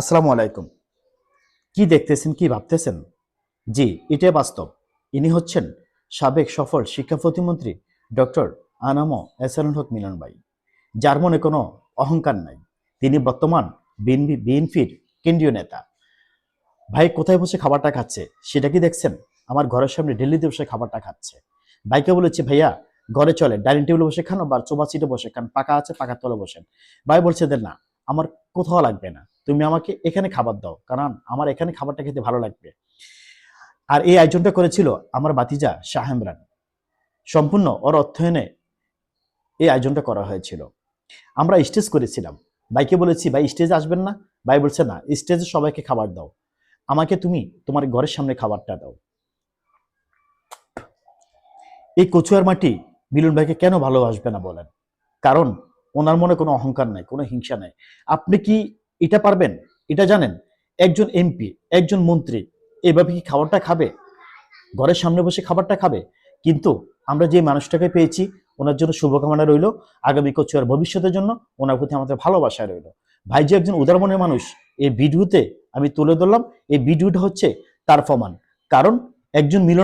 আসসালামু আলাইকুম। কি দেখতেছেন, কি ভাবতেছেন? জি, এটাই বাস্তব। ইনি হচ্ছেন সাবেক সফল শিক্ষা প্রতিমন্ত্রী ডক্টর আনাম এহসানুল হক মিলন ভাই, যার মনে কোনো অহংকার নাই। তিনি বর্তমান বিএনপির কেন্দ্রীয় নেতা। ভাই কোথায় বসে খাবারটা খাচ্ছে সেটা কি দেখছেন? আমার ঘরের সামনে দিল্লিতে বসে খাবারটা খাচ্ছে। ভাইকে বলেছি, ভাইয়া ঘরে চলে ডাইনিং টেবিলে বসে খান বা সোফা সিটে বসে খান, পাকা আছে পাকার তলে বসেন। ভাই বলছে যে না, আমার কোথাও লাগবে না, তুমি আমাকে এখানে খাবার দাও, কারণ আমার এখানে খাবারটা খেতে ভালো লাগবে। আর এই আয়োজনটা করেছিল আমার ভাতিজা শাহ ইমরান। সম্পূর্ণ ওর অর্থায়নে এই আয়োজনটা করা হয়েছিল। আমরা স্টেজ করেছিলাম। ভাইকে বলেছি, ভাই স্টেজে আসবেন না? ভাই বলছে না, স্টেজে সবাইকে খাবার দাও, আমাকে তুমি তোমার ঘরের সামনে খাবারটা দাও। এই কচুয়ার মাটি মিলন ভাইকে কেন ভালোবাসবে না বলেন? কারণ ওনার মনে কোনো অহংকার নাই, কোনো হিংসা নাই। আপনি কি এটা পারবেন? এটা জানেন? একজন এমপি, একজন মন্ত্রী এভাবে কি খাবারটা খাবে? ঘরের সামনে বসে খাবারটা খাবে? কিন্তু আমরা যে মানুষটাকে পেয়েছি, ওনার জন্য শুভকামনা রইল। আগামী কচুয়ার ভবিষ্যতের জন্য ওনার প্রতি আমাদের ভালোবাসা রইল। ভাই যে একজন উদার মনের মানুষ, এই ভিডিওতে আমি তুলে ধরলাম। এই ভিডিওটা হচ্ছে তার প্রমাণ। কারণ একজন মিলন